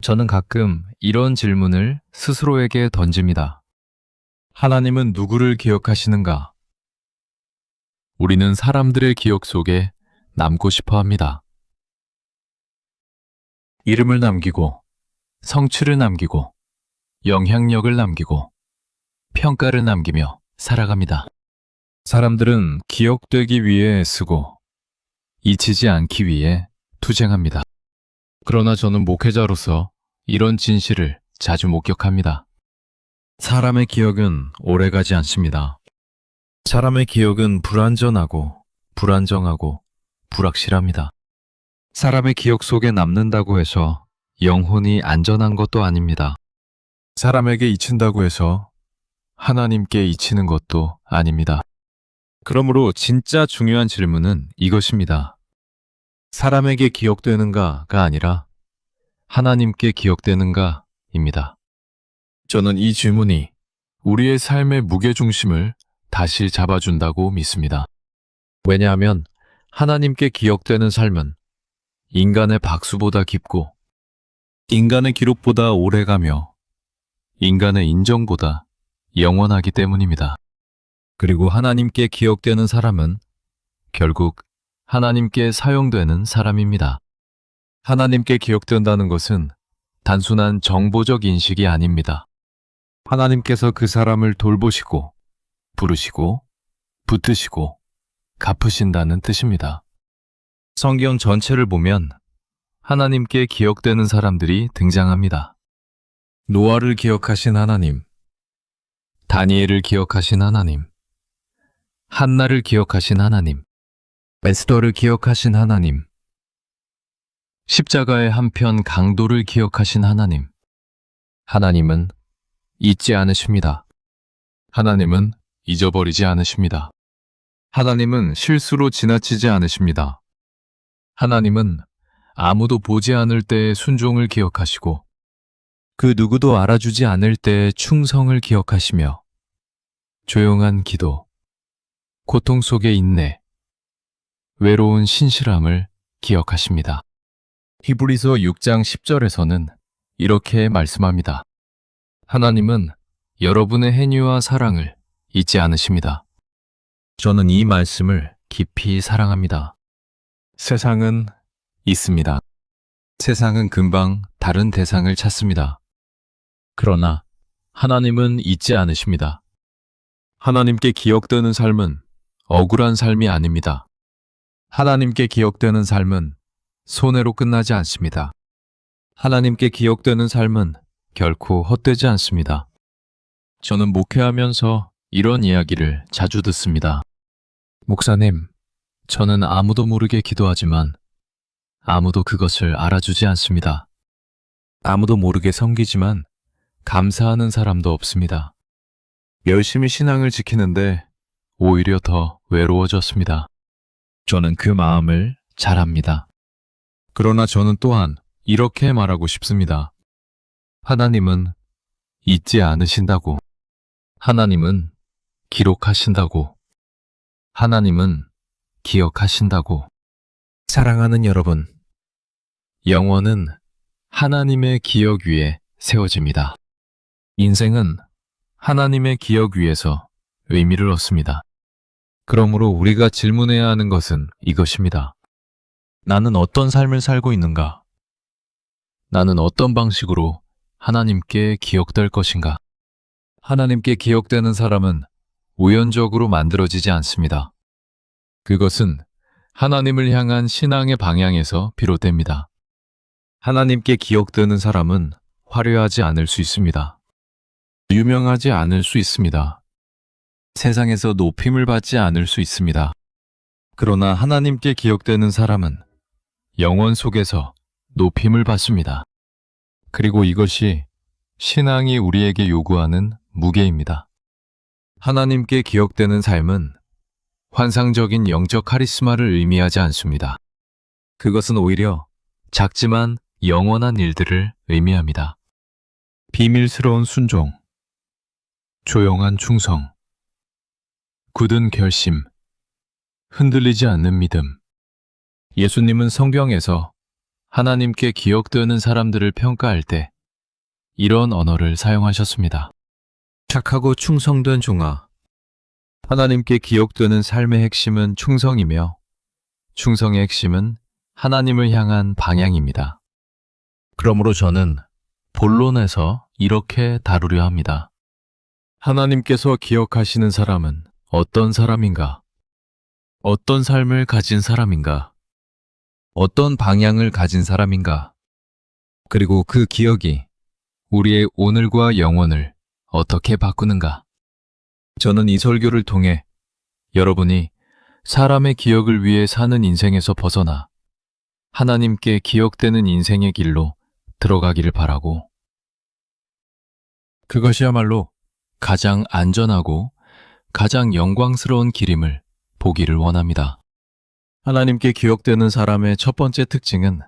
저는 가끔 이런 질문을 스스로에게 던집니다. 하나님은 누구를 기억하시는가? 우리는 사람들의 기억 속에 남고 싶어 합니다. 이름을 남기고, 성취를 남기고, 영향력을 남기고, 평가를 남기며 살아갑니다. 사람들은 기억되기 위해 쓰고, 잊히지 않기 위해 투쟁합니다. 그러나 저는 목회자로서 이런 진실을 자주 목격합니다. 사람의 기억은 오래가지 않습니다. 사람의 기억은 불완전하고 불안정하고 불확실합니다. 사람의 기억 속에 남는다고 해서 영혼이 안전한 것도 아닙니다. 사람에게 잊힌다고 해서 하나님께 잊히는 것도 아닙니다. 그러므로 진짜 중요한 질문은 이것입니다. 사람에게 기억되는가가 아니라 하나님께 기억되는가입니다. 저는 이 질문이 우리의 삶의 무게중심을 다시 잡아준다고 믿습니다. 왜냐하면 하나님께 기억되는 삶은 인간의 박수보다 깊고 인간의 기록보다 오래가며 인간의 인정보다 영원하기 때문입니다. 그리고 하나님께 기억되는 사람은 결국 하나님께 사용되는 사람입니다. 하나님께 기억된다는 것은 단순한 정보적 인식이 아닙니다. 하나님께서 그 사람을 돌보시고 부르시고 붙드시고 갚으신다는 뜻입니다. 성경 전체를 보면 하나님께 기억되는 사람들이 등장합니다. 노아를 기억하신 하나님, 다니엘을 기억하신 하나님, 한나를 기억하신 하나님, 에스더를 기억하신 하나님, 십자가의 한편 강도를 기억하신 하나님. 하나님은 잊지 않으십니다. 하나님은 잊어버리지 않으십니다. 하나님은 실수로 지나치지 않으십니다. 하나님은 아무도 보지 않을 때의 순종을 기억하시고 그 누구도 알아주지 않을 때의 충성을 기억하시며 조용한 기도, 고통 속의 인내, 외로운 신실함을 기억하십니다. 히브리서 6장 10절에서는 이렇게 말씀합니다. 하나님은 여러분의 행위와 사랑을 잊지 않으십니다. 저는 이 말씀을 깊이 사랑합니다. 세상은 있습니다. 세상은 금방 다른 대상을 찾습니다. 그러나 하나님은 잊지 않으십니다. 하나님께 기억되는 삶은 억울한 삶이 아닙니다. 하나님께 기억되는 삶은 손해로 끝나지 않습니다. 하나님께 기억되는 삶은 결코 헛되지 않습니다. 저는 목회하면서 이런 이야기를 자주 듣습니다. 목사님, 저는 아무도 모르게 기도하지만 아무도 그것을 알아주지 않습니다. 아무도 모르게 섬기지만 감사하는 사람도 없습니다. 열심히 신앙을 지키는데 오히려 더 외로워졌습니다. 저는 그 마음을 잘 압니다. 그러나 저는 또한 이렇게 말하고 싶습니다. 하나님은 잊지 않으신다고. 하나님은 기록하신다고. 하나님은 기억하신다고. 사랑하는 여러분, 영원은 하나님의 기억 위에 세워집니다. 인생은 하나님의 기억 위에서 의미를 얻습니다. 그러므로 우리가 질문해야 하는 것은 이것입니다. 나는 어떤 삶을 살고 있는가? 나는 어떤 방식으로 하나님께 기억될 것인가? 하나님께 기억되는 사람은 우연적으로 만들어지지 않습니다. 그것은 하나님을 향한 신앙의 방향에서 비롯됩니다. 하나님께 기억되는 사람은 화려하지 않을 수 있습니다. 유명하지 않을 수 있습니다. 세상에서 높임을 받지 않을 수 있습니다. 그러나 하나님께 기억되는 사람은 영원 속에서 높임을 받습니다. 그리고 이것이 신앙이 우리에게 요구하는 무게입니다. 하나님께 기억되는 삶은 환상적인 영적 카리스마를 의미하지 않습니다. 그것은 오히려 작지만 영원한 일들을 의미합니다. 비밀스러운 순종, 조용한 충성, 굳은 결심, 흔들리지 않는 믿음. 예수님은 성경에서 하나님께 기억되는 사람들을 평가할 때 이런 언어를 사용하셨습니다. 착하고 충성된 종아. 하나님께 기억되는 삶의 핵심은 충성이며 충성의 핵심은 하나님을 향한 방향입니다. 그러므로 저는 본론에서 이렇게 다루려 합니다. 하나님께서 기억하시는 사람은 어떤 사람인가? 어떤 삶을 가진 사람인가? 어떤 방향을 가진 사람인가? 그리고 그 기억이 우리의 오늘과 영혼을 어떻게 바꾸는가? 저는 이 설교를 통해 여러분이 사람의 기억을 위해 사는 인생에서 벗어나 하나님께 기억되는 인생의 길로 들어가기를 바라고, 그것이야말로 가장 안전하고 가장 영광스러운 길임을 보기를 원합니다. 하나님께 기억되는 사람의 첫 번째 특징은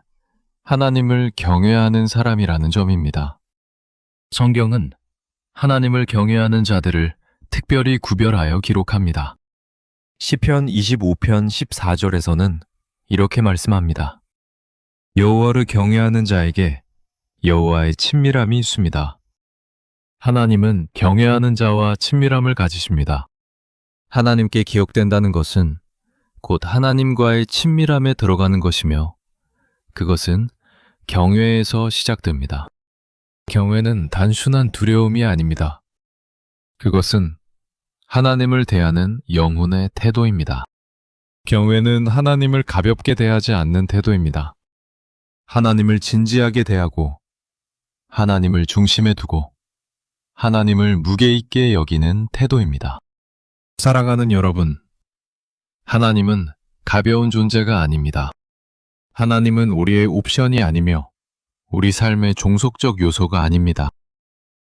하나님을 경외하는 사람이라는 점입니다. 성경은 하나님을 경외하는 자들을 특별히 구별하여 기록합니다. 시편 25편 14절에서는 이렇게 말씀합니다. 여호와를 경외하는 자에게 여호와의 친밀함이 있습니다. 하나님은 경외하는 자와 친밀함을 가지십니다. 하나님께 기억된다는 것은 곧 하나님과의 친밀함에 들어가는 것이며 그것은 경외에서 시작됩니다. 경외는 단순한 두려움이 아닙니다. 그것은 하나님을 대하는 영혼의 태도입니다. 경외는 하나님을 가볍게 대하지 않는 태도입니다. 하나님을 진지하게 대하고 하나님을 중심에 두고 하나님을 무게 있게 여기는 태도입니다. 사랑하는 여러분, 하나님은 가벼운 존재가 아닙니다. 하나님은 우리의 옵션이 아니며 우리 삶의 종속적 요소가 아닙니다.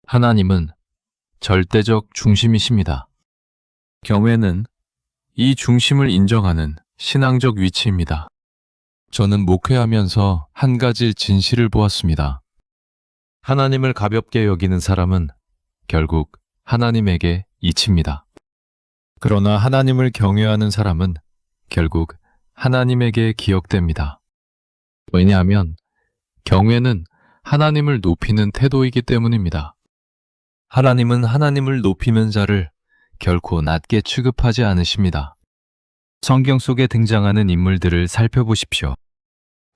하나님은 절대적 중심이십니다. 경외는 이 중심을 인정하는 신앙적 위치입니다. 저는 목회하면서 한 가지 진실을 보았습니다. 하나님을 가볍게 여기는 사람은 결국 하나님에게 잊힙니다. 그러나 하나님을 경외하는 사람은 결국 하나님에게 기억됩니다. 왜냐하면 경외는 하나님을 높이는 태도이기 때문입니다. 하나님은 하나님을 높이는 자를 결코 낮게 취급하지 않으십니다. 성경 속에 등장하는 인물들을 살펴보십시오.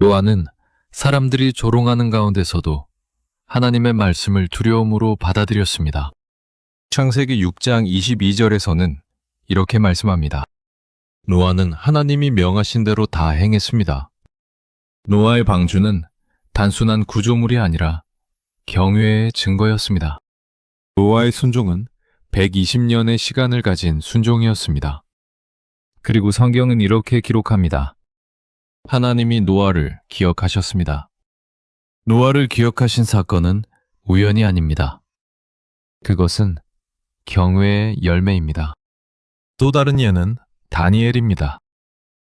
요한은 사람들이 조롱하는 가운데서도 하나님의 말씀을 두려움으로 받아들였습니다. 창세기 6장 22절에서는 이렇게 말씀합니다. 노아는 하나님이 명하신 대로 다 행했습니다. 노아의 방주는 단순한 구조물이 아니라 경외의 증거였습니다. 노아의 순종은 120년의 시간을 가진 순종이었습니다. 그리고 성경은 이렇게 기록합니다. 하나님이 노아를 기억하셨습니다. 노아를 기억하신 사건은 우연이 아닙니다. 그것은 경외의 열매입니다. 또 다른 예는 다니엘입니다.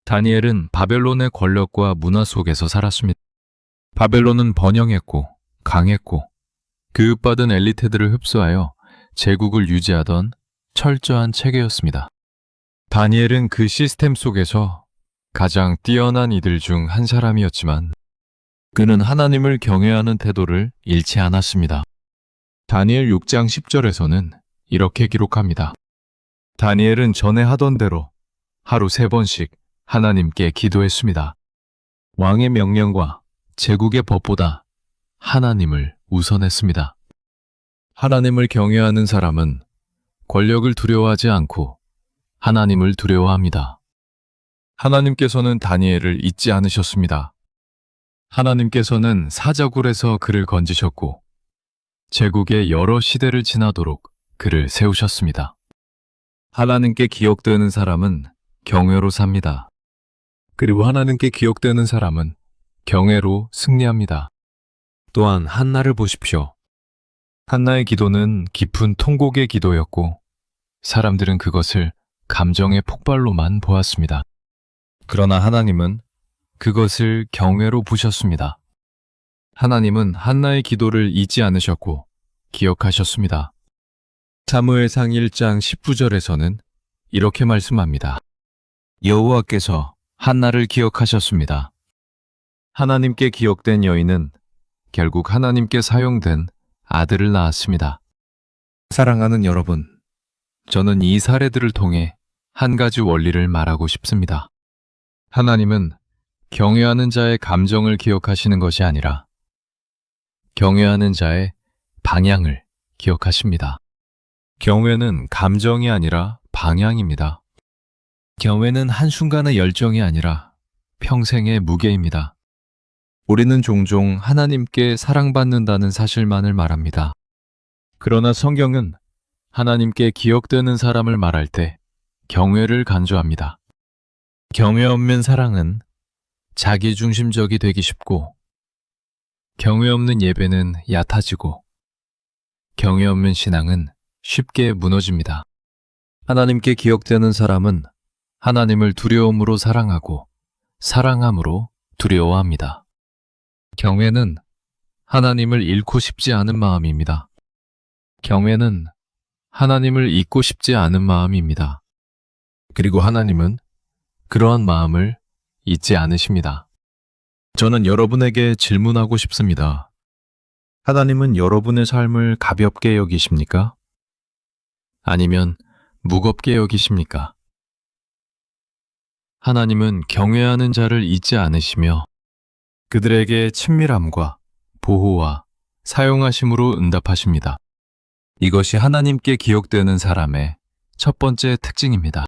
다니엘은 바벨론의 권력과 문화 속에서 살았습니다. 바벨론은 번영했고 강했고 교육받은 엘리트들을 흡수하여 제국을 유지하던 철저한 체계였습니다. 다니엘은 그 시스템 속에서 가장 뛰어난 이들 중 한 사람이었지만 그는 하나님을 경외하는 태도를 잃지 않았습니다. 다니엘 6장 10절에서는 이렇게 기록합니다. 다니엘은 전에 하던 대로 하루 3번씩 하나님께 기도했습니다. 왕의 명령과 제국의 법보다 하나님을 우선했습니다. 하나님을 경외하는 사람은 권력을 두려워하지 않고 하나님을 두려워합니다. 하나님께서는 다니엘을 잊지 않으셨습니다. 하나님께서는 사자굴에서 그를 건지셨고 제국의 여러 시대를 지나도록 그를 세우셨습니다. 하나님께 기억되는 사람은 경외로 삽니다. 그리고 하나님께 기억되는 사람은 경외로 승리합니다. 또한 한나를 보십시오. 한나의 기도는 깊은 통곡의 기도였고 사람들은 그것을 감정의 폭발로만 보았습니다. 그러나 하나님은 그것을 경외로 보셨습니다. 하나님은 한나의 기도를 잊지 않으셨고 기억하셨습니다. 사무엘상 1장 19절에서는 이렇게 말씀합니다. 여호와께서 한나를 기억하셨습니다. 하나님께 기억된 여인은 결국 하나님께 사용된 아들을 낳았습니다. 사랑하는 여러분, 저는 이 사례들을 통해 한 가지 원리를 말하고 싶습니다. 하나님은 경외하는 자의 감정을 기억하시는 것이 아니라 경외하는 자의 방향을 기억하십니다. 경외는 감정이 아니라 방향입니다. 경외는 한순간의 열정이 아니라 평생의 무게입니다. 우리는 종종 하나님께 사랑받는다는 사실만을 말합니다. 그러나 성경은 하나님께 기억되는 사람을 말할 때 경외를 간주합니다. 경외 없는 사랑은 자기중심적이 되기 쉽고, 경외 없는 예배는 얕아지고, 경외 없는 신앙은 쉽게 무너집니다. 하나님께 기억되는 사람은 하나님을 두려움으로 사랑하고 사랑함으로 두려워합니다. 경외는 하나님을 잃고 싶지 않은 마음입니다. 경외는 하나님을 잊고 싶지 않은 마음입니다. 그리고 하나님은 그러한 마음을 잊지 않으십니다. 저는 여러분에게 질문하고 싶습니다. 하나님은 여러분의 삶을 가볍게 여기십니까? 아니면 무겁게 여기십니까? 하나님은 경외하는 자를 잊지 않으시며 그들에게 친밀함과 보호와 사용하심으로 응답하십니다. 이것이 하나님께 기억되는 사람의 첫 번째 특징입니다.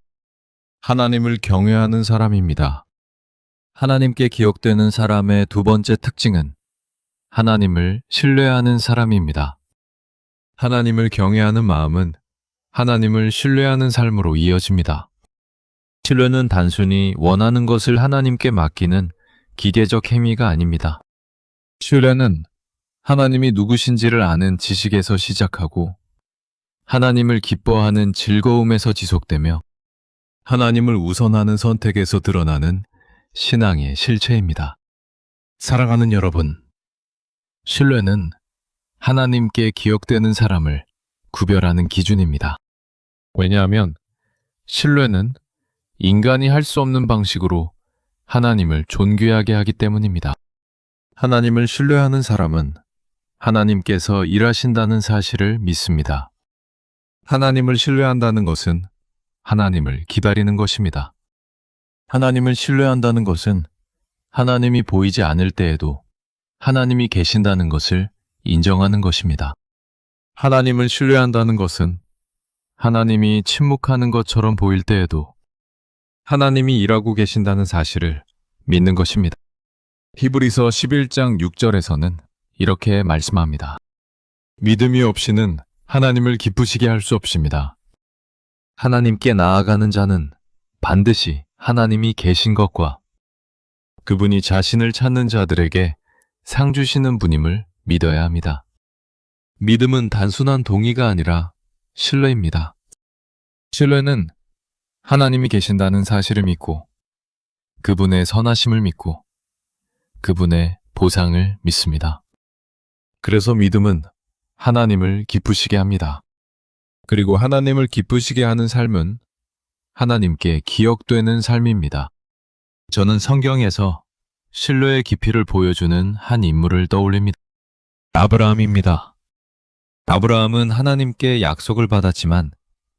하나님을 경외하는 사람입니다. 하나님께 기억되는 사람의 두 번째 특징은 하나님을 신뢰하는 사람입니다. 하나님을 경외하는 마음은 하나님을 신뢰하는 삶으로 이어집니다. 신뢰는 단순히 원하는 것을 하나님께 맡기는 기계적 행위가 아닙니다. 신뢰는 하나님이 누구신지를 아는 지식에서 시작하고 하나님을 기뻐하는 즐거움에서 지속되며 하나님을 우선하는 선택에서 드러나는 신앙의 실체입니다. 사랑하는 여러분, 신뢰는 하나님께 기억되는 사람을 구별하는 기준입니다. 왜냐하면 신뢰는 인간이 할 수 없는 방식으로 하나님을 존귀하게 하기 때문입니다. 하나님을 신뢰하는 사람은 하나님께서 일하신다는 사실을 믿습니다. 하나님을 신뢰한다는 것은 하나님을 기다리는 것입니다. 하나님을 신뢰한다는 것은 하나님이 보이지 않을 때에도 하나님이 계신다는 것을 인정하는 것입니다. 하나님을 신뢰한다는 것은 하나님이 침묵하는 것처럼 보일 때에도 하나님이 일하고 계신다는 사실을 믿는 것입니다. 히브리서 11장 6절에서는 이렇게 말씀합니다. 믿음이 없이는 하나님을 기쁘시게 할 수 없습니다. 하나님께 나아가는 자는 반드시 하나님이 계신 것과 그분이 자신을 찾는 자들에게 상 주시는 분임을 믿어야 합니다. 믿음은 단순한 동의가 아니라 신뢰입니다. 신뢰는 하나님이 계신다는 사실을 믿고 그분의 선하심을 믿고 그분의 보상을 믿습니다. 그래서 믿음은 하나님을 기쁘시게 합니다. 그리고 하나님을 기쁘시게 하는 삶은 하나님께 기억되는 삶입니다. 저는 성경에서 신뢰의 깊이를 보여주는 한 인물을 떠올립니다. 아브라함입니다. 아브라함은 하나님께 약속을 받았지만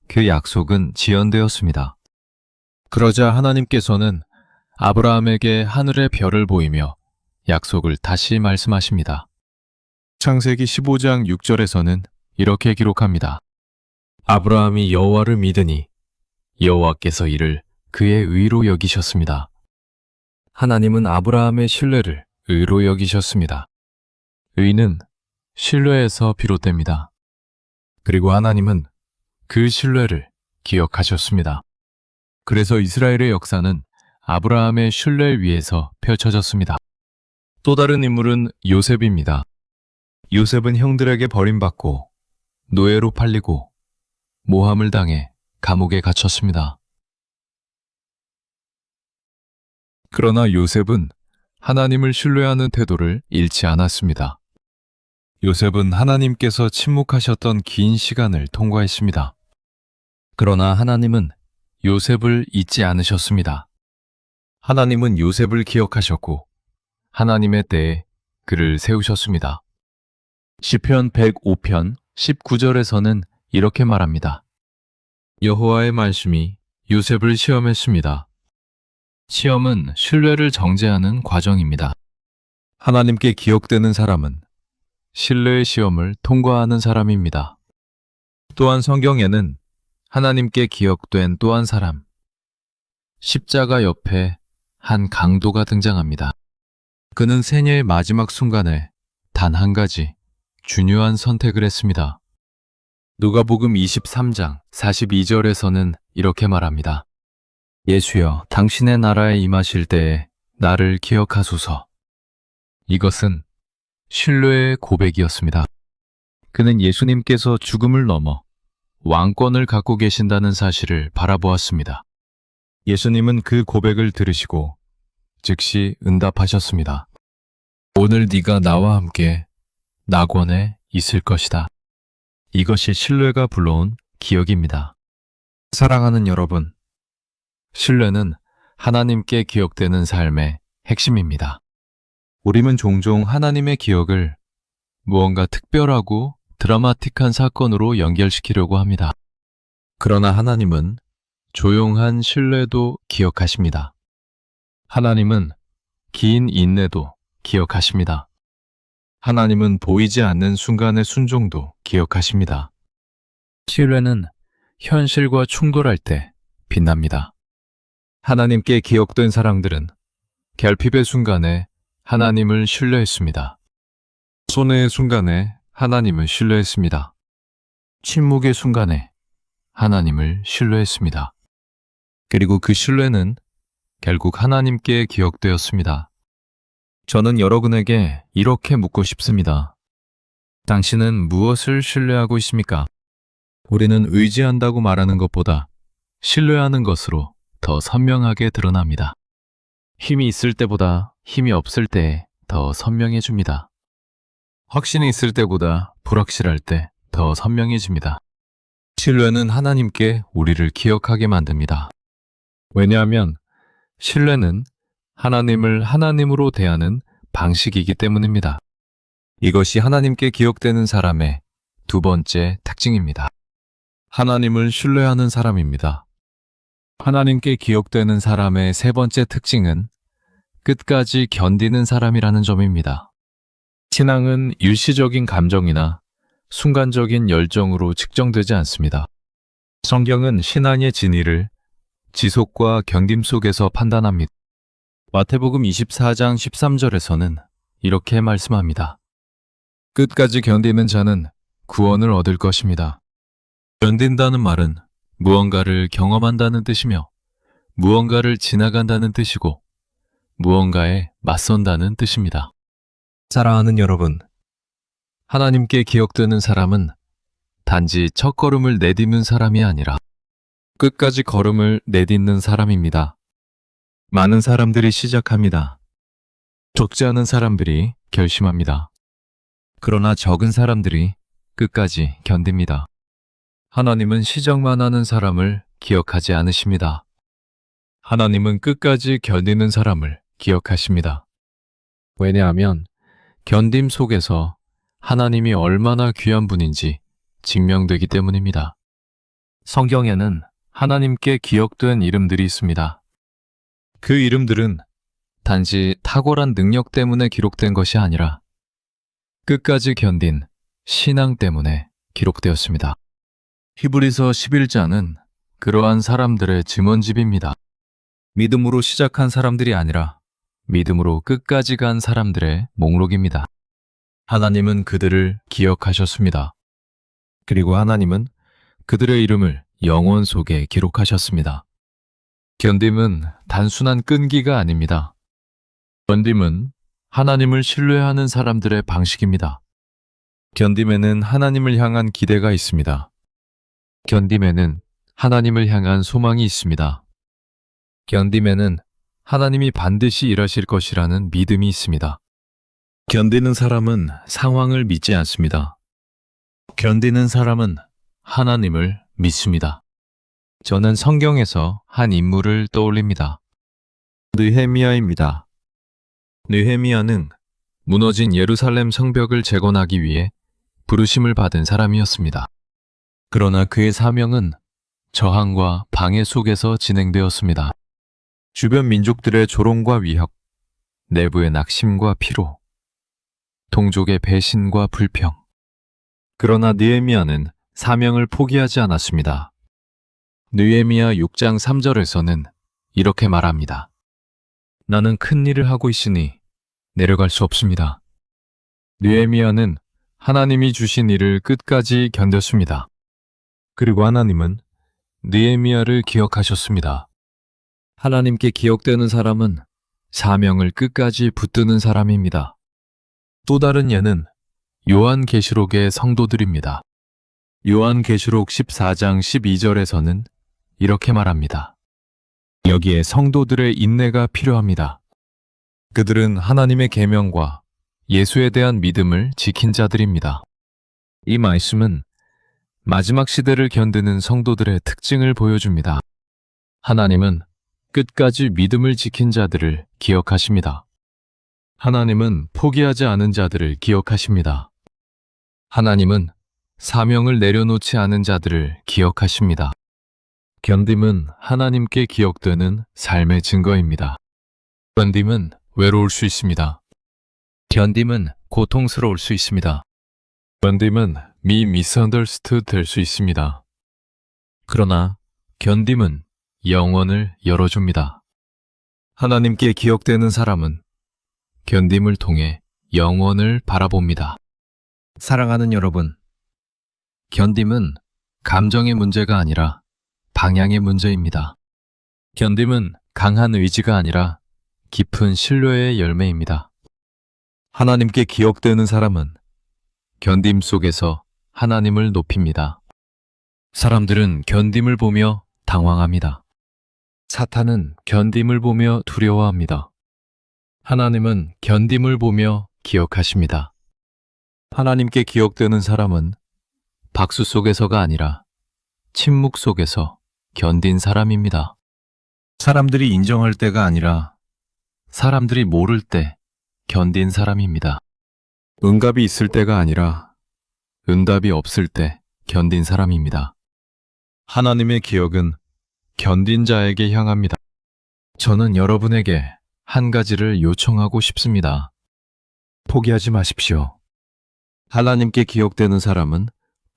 그 약속은 지연되었습니다. 그러자 하나님께서는 아브라함에게 하늘의 별을 보이며 약속을 다시 말씀하십니다. 창세기 15장 6절에서는 이렇게 기록합니다. 아브라함이 여호와를 믿으니 여호와께서 이를 그의 의로 여기셨습니다. 하나님은 아브라함의 신뢰를 의로 여기셨습니다. 의는 신뢰에서 비롯됩니다. 그리고 하나님은 그 신뢰를 기억하셨습니다. 그래서 이스라엘의 역사는 아브라함의 신뢰 위에서 펼쳐졌습니다. 또 다른 인물은 요셉입니다. 요셉은 형들에게 버림받고 노예로 팔리고 모함을 당해 감옥에 갇혔습니다. 그러나 요셉은 하나님을 신뢰하는 태도를 잃지 않았습니다. 요셉은 하나님께서 침묵하셨던 긴 시간을 통과했습니다. 그러나 하나님은 요셉을 잊지 않으셨습니다. 하나님은 요셉을 기억하셨고 하나님의 때에 그를 세우셨습니다. 시편 105편 19절에서는 이렇게 말합니다. 여호와의 말씀이 요셉을 시험했습니다. 시험은 신뢰를 정죄하는 과정입니다. 하나님께 기억되는 사람은 신뢰의 시험을 통과하는 사람입니다. 또한 성경에는 하나님께 기억된 또 한 사람, 십자가 옆에 한 강도가 등장합니다. 그는 생애의 마지막 순간에 단 한 가지 중요한 선택을 했습니다. 누가복음 23장 42절에서는 이렇게 말합니다. 예수여, 당신의 나라에 임하실 때에 나를 기억하소서. 이것은 신뢰의 고백이었습니다. 그는 예수님께서 죽음을 넘어 왕권을 갖고 계신다는 사실을 바라보았습니다. 예수님은 그 고백을 들으시고 즉시 응답하셨습니다. 오늘 네가 나와 함께 낙원에 있을 것이다. 이것이 신뢰가 불러온 기억입니다. 사랑하는 여러분, 신뢰는 하나님께 기억되는 삶의 핵심입니다. 우리는 종종 하나님의 기억을 무언가 특별하고 드라마틱한 사건으로 연결시키려고 합니다. 그러나 하나님은 조용한 신뢰도 기억하십니다. 하나님은 긴 인내도 기억하십니다. 하나님은 보이지 않는 순간의 순종도 기억하십니다. 신뢰는 현실과 충돌할 때 빛납니다. 하나님께 기억된 사람들은 결핍의 순간에 하나님을 신뢰했습니다. 손해의 순간에 하나님을 신뢰했습니다. 침묵의 순간에 하나님을 신뢰했습니다. 그리고 그 신뢰는 결국 하나님께 기억되었습니다. 저는 여러분에게 이렇게 묻고 싶습니다. 당신은 무엇을 신뢰하고 있습니까? 우리는 의지한다고 말하는 것보다 신뢰하는 것으로 더 선명하게 드러납니다. 힘이 있을 때보다 힘이 없을 때에 더 선명해집니다. 확신이 있을 때보다 불확실할 때 더 선명해집니다. 신뢰는 하나님께 우리를 기억하게 만듭니다. 왜냐하면 신뢰는 하나님을 하나님으로 대하는 방식이기 때문입니다. 이것이 하나님께 기억되는 사람의 두 번째 특징입니다. 하나님을 신뢰하는 사람입니다. 하나님께 기억되는 사람의 세 번째 특징은 끝까지 견디는 사람이라는 점입니다. 신앙은 일시적인 감정이나 순간적인 열정으로 측정되지 않습니다. 성경은 신앙의 진위를 지속과 견딤 속에서 판단합니다. 마태복음 24장 13절에서는 이렇게 말씀합니다. 끝까지 견디는 자는 구원을 얻을 것입니다. 견딘다는 말은 무언가를 경험한다는 뜻이며 무언가를 지나간다는 뜻이고 무언가에 맞선다는 뜻입니다. 사랑하는 여러분, 하나님께 기억되는 사람은 단지 첫걸음을 내딛는 사람이 아니라 끝까지 걸음을 내딛는 사람입니다. 많은 사람들이 시작합니다. 적지 않은 사람들이 결심합니다. 그러나 적은 사람들이 끝까지 견딥니다. 하나님은 시작만 하는 사람을 기억하지 않으십니다. 하나님은 끝까지 견디는 사람을 기억하십니다. 왜냐하면 견딤 속에서 하나님이 얼마나 귀한 분인지 증명되기 때문입니다. 성경에는 하나님께 기억된 이름들이 있습니다. 그 이름들은 단지 탁월한 능력 때문에 기록된 것이 아니라 끝까지 견딘 신앙 때문에 기록되었습니다. 히브리서 11장은 그러한 사람들의 증언집입니다. 믿음으로 시작한 사람들이 아니라 믿음으로 끝까지 간 사람들의 목록입니다. 하나님은 그들을 기억하셨습니다. 그리고 하나님은 그들의 이름을 영원 속에 기록하셨습니다. 견딤은 단순한 끈기가 아닙니다. 견딤은 하나님을 신뢰하는 사람들의 방식입니다. 견딤에는 하나님을 향한 기대가 있습니다. 견딤에는 하나님을 향한 소망이 있습니다. 견딤에는 하나님이 반드시 일하실 것이라는 믿음이 있습니다. 견디는 사람은 상황을 믿지 않습니다. 견디는 사람은 하나님을 믿습니다. 저는 성경에서 한 인물을 떠올립니다. 느헤미야입니다. 느헤미야는 무너진 예루살렘 성벽을 재건하기 위해 부르심을 받은 사람이었습니다. 그러나 그의 사명은 저항과 방해 속에서 진행되었습니다. 주변 민족들의 조롱과 위협, 내부의 낙심과 피로, 동족의 배신과 불평. 그러나 느헤미야는 사명을 포기하지 않았습니다. 느헤미야 6장 3절에서는 이렇게 말합니다. 나는 큰 일을 하고 있으니 내려갈 수 없습니다. 느헤미야는 하나님이 주신 일을 끝까지 견뎠습니다. 그리고 하나님은 느헤미야를 기억하셨습니다. 하나님께 기억되는 사람은 사명을 끝까지 붙드는 사람입니다. 또 다른 예는 요한계시록의 성도들입니다. 요한계시록 14장 12절에서는 이렇게 말합니다. 여기에 성도들의 인내가 필요합니다. 그들은 하나님의 계명과 예수에 대한 믿음을 지킨 자들입니다. 이 말씀은 마지막 시대를 견디는 성도들의 특징을 보여줍니다. 하나님은 끝까지 믿음을 지킨 자들을 기억하십니다. 하나님은 포기하지 않은 자들을 기억하십니다. 하나님은 사명을 내려놓지 않은 자들을 기억하십니다. 견딤은 하나님께 기억되는 삶의 증거입니다. 견딤은 외로울 수 있습니다. 견딤은 고통스러울 수 있습니다. 견딤은 미sunderstood 될 수 있습니다. 그러나 견딤은 영혼을 열어줍니다. 하나님께 기억되는 사람은 견딤을 통해 영혼을 바라봅니다. 사랑하는 여러분, 견딤은 감정의 문제가 아니라 방향의 문제입니다. 견딤은 강한 의지가 아니라 깊은 신뢰의 열매입니다. 하나님께 기억되는 사람은 견딤 속에서 하나님을 높입니다. 사람들은 견딤을 보며 당황합니다. 사탄은 견딤을 보며 두려워합니다. 하나님은 견딤을 보며 기억하십니다. 하나님께 기억되는 사람은 박수 속에서가 아니라 침묵 속에서 견딘 사람입니다. 사람들이 인정할 때가 아니라 사람들이 모를 때 견딘 사람입니다. 응답이 있을 때가 아니라 응답이 없을 때 견딘 사람입니다. 하나님의 기억은 견딘 자에게 향합니다. 저는 여러분에게 한 가지를 요청하고 싶습니다. 포기하지 마십시오. 하나님께 기억되는 사람은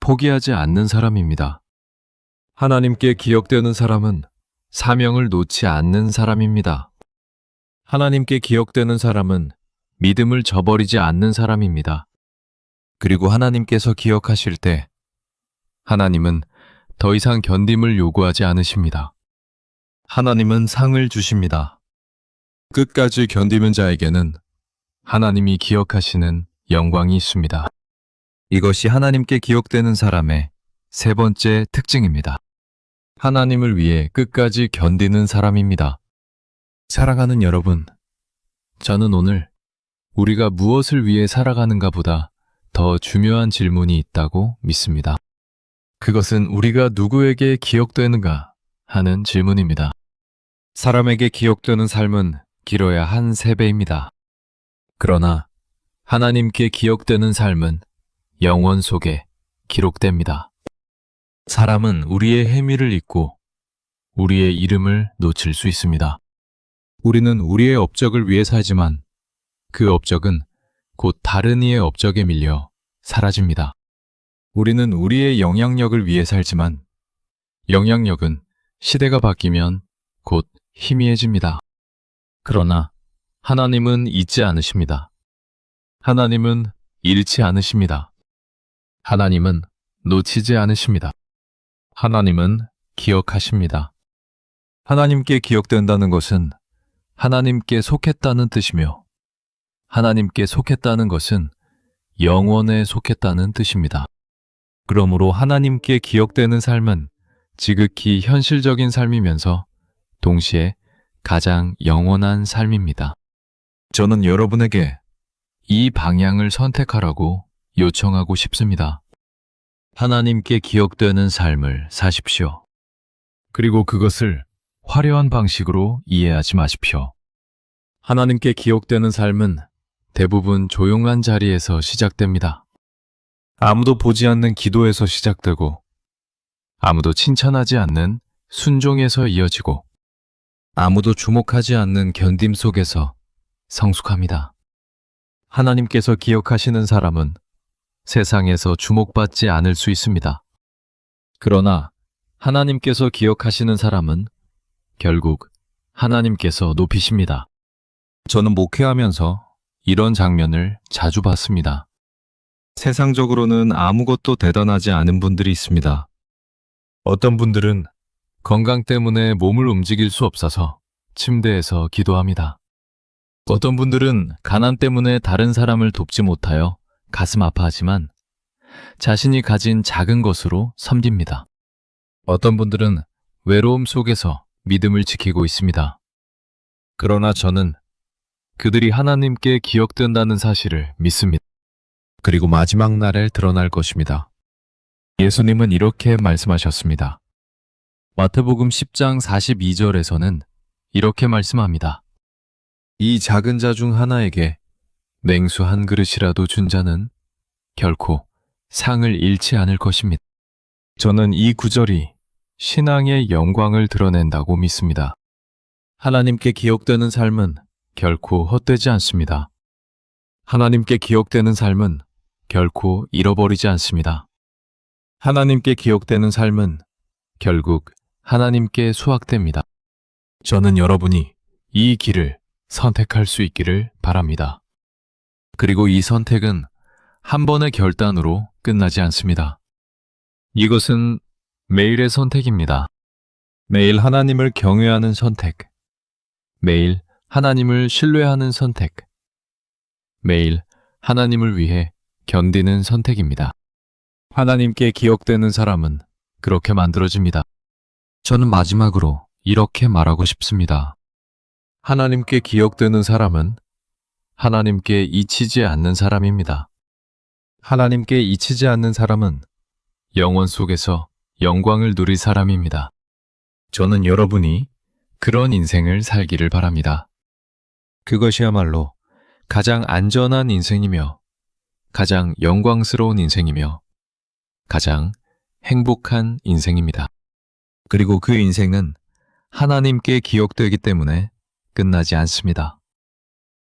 포기하지 않는 사람입니다. 하나님께 기억되는 사람은 사명을 놓지 않는 사람입니다. 하나님께 기억되는 사람은 믿음을 저버리지 않는 사람입니다. 그리고 하나님께서 기억하실 때 하나님은 더 이상 견딤을 요구하지 않으십니다. 하나님은 상을 주십니다. 끝까지 견디는 자에게는 하나님이 기억하시는 영광이 있습니다. 이것이 하나님께 기억되는 사람의 세 번째 특징입니다. 하나님을 위해 끝까지 견디는 사람입니다. 사랑하는 여러분, 저는 오늘 우리가 무엇을 위해 살아가는가 보다 더 중요한 질문이 있다고 믿습니다. 그것은 우리가 누구에게 기억되는가 하는 질문입니다. 사람에게 기억되는 삶은 길어야 한 3배입니다. 그러나 하나님께 기억되는 삶은 영원 속에 기록됩니다. 사람은 우리의 행위를 잊고 우리의 이름을 놓칠 수 있습니다. 우리는 우리의 업적을 위해 살지만 그 업적은 곧 다른 이의 업적에 밀려 사라집니다. 우리는 우리의 영향력을 위해 살지만 영향력은 시대가 바뀌면 곧 희미해집니다. 그러나 하나님은 잊지 않으십니다. 하나님은 잃지 않으십니다. 하나님은 놓치지 않으십니다. 하나님은 기억하십니다. 하나님께 기억된다는 것은 하나님께 속했다는 뜻이며 하나님께 속했다는 것은 영원에 속했다는 뜻입니다. 그러므로 하나님께 기억되는 삶은 지극히 현실적인 삶이면서 동시에 가장 영원한 삶입니다. 저는 여러분에게 이 방향을 선택하라고 요청하고 싶습니다. 하나님께 기억되는 삶을 사십시오. 그리고 그것을 화려한 방식으로 이해하지 마십시오. 하나님께 기억되는 삶은 대부분 조용한 자리에서 시작됩니다. 아무도 보지 않는 기도에서 시작되고, 아무도 칭찬하지 않는 순종에서 이어지고, 아무도 주목하지 않는 견딤 속에서 성숙합니다. 하나님께서 기억하시는 사람은 세상에서 주목받지 않을 수 있습니다. 그러나 하나님께서 기억하시는 사람은 결국 하나님께서 높이십니다. 저는 목회하면서 이런 장면을 자주 봤습니다. 세상적으로는 아무것도 대단하지 않은 분들이 있습니다. 어떤 분들은 건강 때문에 몸을 움직일 수 없어서 침대에서 기도합니다. 어떤 분들은 가난 때문에 다른 사람을 돕지 못하여 가슴 아파하지만 자신이 가진 작은 것으로 섬깁니다. 어떤 분들은 외로움 속에서 믿음을 지키고 있습니다. 그러나 저는 그들이 하나님께 기억된다는 사실을 믿습니다. 그리고 마지막 날에 드러날 것입니다. 예수님은 이렇게 말씀하셨습니다. 마태복음 10장 42절에서는 이렇게 말씀합니다. 이 작은 자 중 하나에게 냉수 한 그릇이라도 준 자는 결코 상을 잃지 않을 것입니다. 저는 이 구절이 신앙의 영광을 드러낸다고 믿습니다. 하나님께 기억되는 삶은 결코 헛되지 않습니다. 하나님께 기억되는 삶은 결코 잃어버리지 않습니다. 하나님께 기억되는 삶은 결국 하나님께 수확됩니다. 저는 여러분이 이 길을 선택할 수 있기를 바랍니다. 그리고 이 선택은 한 번의 결단으로 끝나지 않습니다. 이것은 매일의 선택입니다. 매일 하나님을 경외하는 선택, 매일 하나님을 신뢰하는 선택, 매일 하나님을 위해 견디는 선택입니다. 하나님께 기억되는 사람은 그렇게 만들어집니다. 저는 마지막으로 이렇게 말하고 싶습니다. 하나님께 기억되는 사람은 하나님께 잊히지 않는 사람입니다. 하나님께 잊히지 않는 사람은 영원 속에서 영광을 누릴 사람입니다. 저는 여러분이 그런 인생을 살기를 바랍니다. 그것이야말로 가장 안전한 인생이며 가장 영광스러운 인생이며 가장 행복한 인생입니다. 그리고 그 인생은 하나님께 기억되기 때문에 끝나지 않습니다.